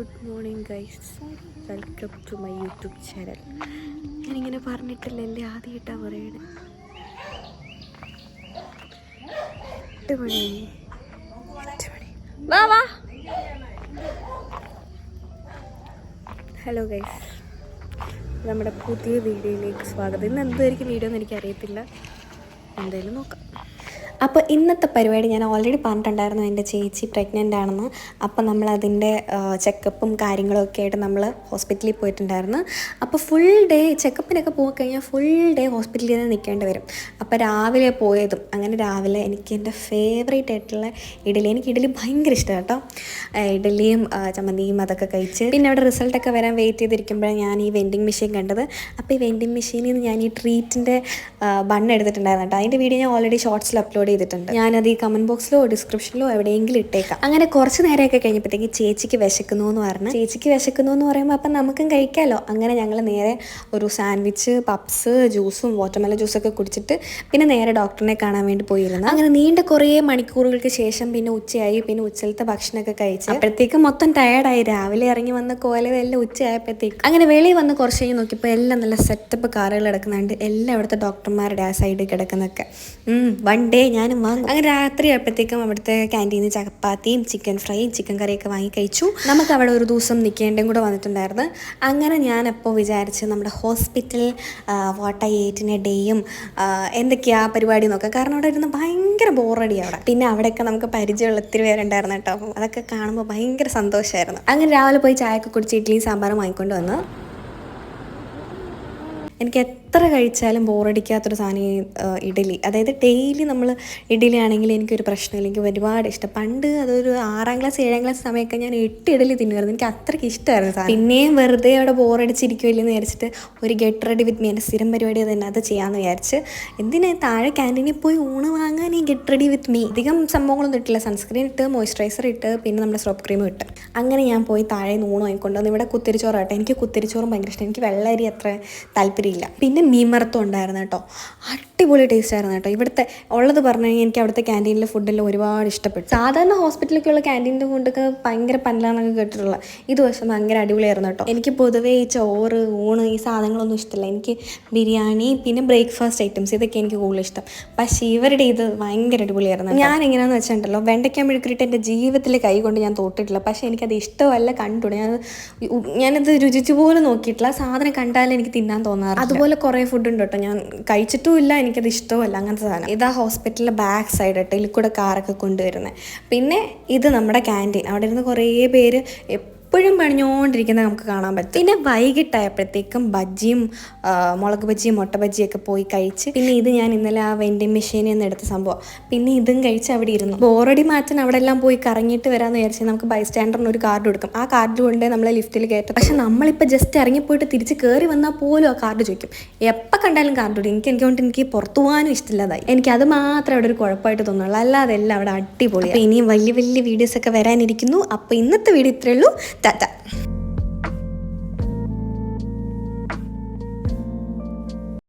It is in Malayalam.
Good morning guys, welcome to my YouTube channel. ഞാനിങ്ങനെ പറഞ്ഞിട്ടില്ലല്ലേ, ആദ്യമായിട്ടാണ് പറയണേ. 8 മണി. വാ വാ. ഹലോ ഗൈസ്, നമ്മുടെ പുതിയ വീഡിയോയിലേക്ക് സ്വാഗതം. ഇന്ന് എന്തായിരിക്കും വീഡിയോ എന്ന് എനിക്കറിയത്തില്ല, എന്തായാലും നോക്കാം. അപ്പോൾ ഇന്നത്തെ പരിപാടി ഞാൻ ഓൾറെഡി പറഞ്ഞിട്ടുണ്ടായിരുന്നു, എൻ്റെ ചേച്ചി പ്രഗ്നൻ്റ് ആണെന്ന്. അപ്പോൾ നമ്മളതിൻ്റെ ചെക്കപ്പും കാര്യങ്ങളൊക്കെ ആയിട്ട് നമ്മൾ ഹോസ്പിറ്റലിൽ പോയിട്ടുണ്ടായിരുന്നു. അപ്പോൾ ഫുൾ ഡേ ചെക്കപ്പിനൊക്കെ പോയി കഴിഞ്ഞാൽ ഫുൾ ഡേ ഹോസ്പിറ്റലിൽ നിന്ന് നിൽക്കേണ്ടി വരും. അപ്പോൾ രാവിലെ പോയതും അങ്ങനെ രാവിലെ എനിക്ക് എൻ്റെ ഫേവറേറ്റ് ആയിട്ടുള്ള ഇഡലി, എനിക്ക് ഇഡലി ഭയങ്കര ഇഷ്ടമാണ് കേട്ടോ. ഇഡലിയും ചമ്മന്തിയും അതൊക്കെ കഴിച്ച് പിന്നെ അവിടെ റിസൾട്ടൊക്കെ വരാൻ വെയിറ്റ് ചെയ്തിരിക്കുമ്പോഴാണ് ഞാൻ ഈ വെൻഡിങ് മെഷീൻ കണ്ടത്. അപ്പോൾ ഈ വെൻഡിങ് മെഷീനിൽ നിന്ന് ഞാൻ ഈ ട്രീറ്റിൻ്റെ ബണ്ണ് എടുത്തിട്ടുണ്ടായിരുന്നു കേട്ടോ. അതിൻ്റെ വീഡിയോ ഞാൻ ഓൾറെഡി ഷോർട്സിൽ അപ്ലോഡ് ചെയ്തിട്ടുണ്ട്. ഞാനത് ഈ കമൻറ്റ് ബോക്സിലോ ഡിസ്ക്രിപ്ഷനിലോ എവിടെയെങ്കിലും ഇട്ടേക്കാം. അങ്ങനെ കുറച്ച് നേരമൊക്കെ കഴിഞ്ഞപ്പോഴത്തേക്ക് ചേച്ചിക്ക് വിശക്കുന്നു എന്ന് പറഞ്ഞു. ചേച്ചിക്ക് വിശക്കുന്നു എന്ന് പറയുമ്പോൾ അപ്പം നമുക്കും കഴിക്കാമല്ലോ. അങ്ങനെ ഞങ്ങൾ നേരെ ഒരു സാൻഡ്വിച്ച്, പപ്സ്, ജ്യൂസും വാട്ടർമെലൺ ജ്യൂസൊക്കെ കുടിച്ചിട്ട് പിന്നെ നേരെ ഡോക്ടറിനെ കാണാൻ വേണ്ടി പോയിരുന്നു. അങ്ങനെ നീണ്ട കുറേ മണിക്കൂറുകൾക്ക് ശേഷം പിന്നെ ഉച്ചയായി. പിന്നെ ഉച്ചലത്തെ ഭക്ഷണമൊക്കെ കഴിച്ച് അപ്പോഴത്തേക്ക് മൊത്തം ടയർഡായി. രാവിലെ ഇറങ്ങി വന്ന കോലതെല്ലാം ഉച്ചയായപ്പോഴത്തേക്ക് അങ്ങനെ വെളിയിൽ വന്ന് കുറച്ച് കഴിഞ്ഞ് നോക്കിയപ്പോൾ എല്ലാം നല്ല സെറ്റപ്പ് കാറുകൾ കിടക്കുന്നുണ്ട്. എല്ലാം ഇവിടുത്തെ ഡോക്ടർമാരുടെ ആ സൈഡിൽ കിടക്കുന്നൊക്കെ. വൺ ഡേ ഞാനും വാങ്ങും. അങ്ങനെ രാത്രി ആയപ്പോഴത്തേക്കും അവിടുത്തെ ക്യാൻറ്റീനിൽ ചപ്പാത്തിയും ചിക്കൻ ഫ്രൈയും ചിക്കൻ കറിയൊക്കെ വാങ്ങി കഴിച്ചു. നമുക്ക് അവിടെ ഒരു ദിവസം നിൽക്കേണ്ടതും കൂടെ വന്നിട്ടുണ്ടായിരുന്നു. അങ്ങനെ ഞാനപ്പോൾ വിചാരിച്ച് നമ്മുടെ ഹോസ്പിറ്റൽ വാട്ട് ഐ ഏറ്റ് ഇൻ എ ഡേയും എന്തൊക്കെയാ പരിപാടി നോക്കാം. കാരണം അവിടെ ഇരുന്ന് ഭയങ്കര ബോറടി അവിടെ. പിന്നെ അവിടെയൊക്കെ നമുക്ക് പരിചയമുള്ള ഒത്തിരി പേരുണ്ടായിരുന്നു കേട്ടോ. അപ്പം അതൊക്കെ കാണുമ്പോൾ ഭയങ്കര സന്തോഷമായിരുന്നു. അങ്ങനെ രാവിലെ പോയി ചായയൊക്കെ കുടിച്ച് ഇഡ്ഡലിയും സാമ്പാറും വാങ്ങിക്കൊണ്ട് വന്നു. എനിക്ക് എത്ര കഴിച്ചാലും ബോറടിക്കാത്തൊരു സാധനം ഇഡലി. അതായത് ഡെയിലി നമ്മൾ ഇഡലി ആണെങ്കിൽ എനിക്കൊരു പ്രശ്നമില്ല, എനിക്ക് ഒരുപാട് ഇഷ്ടം. പണ്ട് അതൊരു 6ാം ക്ലാസ് 7ാം ക്ലാസ് സമയമൊക്കെ ഞാൻ 8 ഇഡലി തിന്നുമായിരുന്നു. എനിക്ക് അത്രയ്ക്ക് ഇഷ്ടമായിരുന്നു സാധനം. പിന്നെയും വെറുതെ അവിടെ ബോറടിച്ചിരിക്കുമല്ലെന്ന് വിചാരിച്ചിട്ട് ഒരു ഗെറ്റ് റെഡി വിത്ത് മീ, എൻ്റെ സ്ഥിരം പരിപാടി തന്നെ അത് ചെയ്യാമെന്ന് വിചാരിച്ച്. എന്തിനാ താഴെ ക്യാൻറ്റീനിൽ പോയി ഊണ് വാങ്ങാൻ ഈ ഗെറ്റ് റെഡി വിത്ത് മീ. അധികം സംഭവങ്ങളൊന്നും ഇട്ടില്ല, സൺസ്ക്രീൻ ഇട്ട്, മോയ്സ്ചറൈസർ ഇട്ട്, പിന്നെ നമ്മുടെ സോപ്പ് ക്രീമും ഇട്ട്. അങ്ങനെ ഞാൻ പോയി താഴെ ഊണ് വാങ്ങിക്കൊണ്ടുവന്ന്. ഇവിടെ കുത്തിരിച്ചോറാട്ടെ, എനിക്ക് കുത്തിരിച്ചോറും ഭയങ്കര ഇഷ്ടം. എനിക്ക് വെള്ളരി അത്ര താല്പര്യമില്ല. പിന്നെ മീൻമറത്തും ഉണ്ടായിരുന്നു കേട്ടോ. അടിപൊളി ടേസ്റ്റ് ആയിരുന്നു കേട്ടോ. ഇവിടുത്തെ ഉള്ളത് പറഞ്ഞു കഴിഞ്ഞാൽ എനിക്ക് അവിടുത്തെ ക്യാൻറ്റീനിലെ ഫുഡെല്ലാം ഒരുപാട് ഇഷ്ടപ്പെട്ടു. സാധാരണ ഹോസ്പിറ്റലിലേക്കുള്ള ക്യാൻറ്റീൻ്റെ ഫുഡൊക്കെ ഭയങ്കര പല്ലാന്നൊക്കെ കേട്ടിട്ടുള്ള, ഇത് പക്ഷേ ഭയങ്കര അടിപൊളിയായിരുന്നു കേട്ടോ. എനിക്ക് പൊതുവേ ഈ ചോറ്, ഊണ്, ഈ സാധനങ്ങളൊന്നും ഇഷ്ടമില്ല. എനിക്ക് ബിരിയാണി പിന്നെ ബ്രേക്ക്ഫാസ്റ്റ് ഐറ്റംസ് ഇതൊക്കെ എനിക്ക് കൂടുതൽ ഇഷ്ടം. പക്ഷേ ഇവരുടെ ഇത് ഭയങ്കര അടിപൊളിയായിരുന്നു. ഞാൻ എങ്ങനെയാണെന്ന് വെച്ചിട്ടുണ്ടല്ലോ, വെണ്ടയ്ക്ക മെഴുക്കിട്ട് എൻ്റെ ജീവിതത്തിൽ കൈ കൊണ്ട് ഞാൻ തൊട്ടിട്ടില്ല. പക്ഷേ എനിക്കത് ഇഷ്ടമല്ല, കണ്ടുകൂടെ. ഞാനത് രുചിച്ചു പോലും നോക്കിയിട്ടില്ല. സാധനം കണ്ടാലും എനിക്ക് തിന്നാൻ തോന്നാറ്. അതുപോലെ കുറേ ഫുഡ് ഉണ്ട് കേട്ടോ, ഞാൻ കഴിച്ചിട്ടും ഇല്ല, എനിക്കത് ഇഷ്ടമല്ല അങ്ങനത്തെ സാധനം. ഇതാ ഹോസ്പിറ്റലിലെ ബാക്ക് സൈഡ് കേട്ടോ, ഇതിൽ കൂടെ കാറൊക്കെ കൊണ്ടുവരുന്നത്. പിന്നെ ഇത് നമ്മുടെ ക്യാൻറ്റീൻ. അവിടെ ഇരുന്ന് കുറേ പേര് എപ്പോഴും പണിഞ്ഞുകൊണ്ടിരിക്കുന്നത് നമുക്ക് കാണാൻ പറ്റും. പിന്നെ വൈകിട്ടായപ്പോഴത്തേക്കും ബജ്ജിയും മുളക് ബജ്ജിയും മുട്ട ബജ്ജിയൊക്കെ പോയി കഴിച്ച്. പിന്നെ ഇത് ഞാൻ ഇന്നലെ ആ വെൻഡിങ് മെഷീനിൽ നിന്ന് എടുത്ത സംഭവം. പിന്നെ ഇതും കഴിച്ച് അവിടെ ഇരുന്നു. ബോറടി മാറ്റാൻ അവിടെ എല്ലാം പോയി കറങ്ങിയിട്ട് വരാമെന്ന് വിചാരിച്ചാൽ നമുക്ക് ബൈസ്റ്റാൻഡറിന് ഒരു കാർഡ് കൊടുക്കും. ആ കാർഡ് കൊണ്ട് നമ്മളെ ലിഫ്റ്റിൽ കയറ്റും. പക്ഷെ നമ്മളിപ്പോൾ ജസ്റ്റ് ഇറങ്ങിപ്പോയിട്ട് തിരിച്ച് കയറി വന്നാൽ പോലും ആ കാർഡ് ചോദിക്കും. എപ്പോൾ കണ്ടാലും കാർഡ് കൊടുക്കും. എനിക്ക് പുറത്തു പോകാനും ഇഷ്ടമില്ലാതായി. എനിക്കത് മാത്രമേ അവിടെ ഒരു കുഴപ്പമായിട്ട് തോന്നുള്ളൂ, അല്ലാതെ എല്ലാം അവിടെ അടിപൊളി. അപ്പോൾ ഇനിയും വലിയ വലിയ വീഡിയോസൊക്കെ വരാനിരിക്കുന്നു. അപ്പോൾ ഇന്നത്തെ വീഡിയോ ഇത്രയേ ഉള്ളൂ. ടാറ്റ.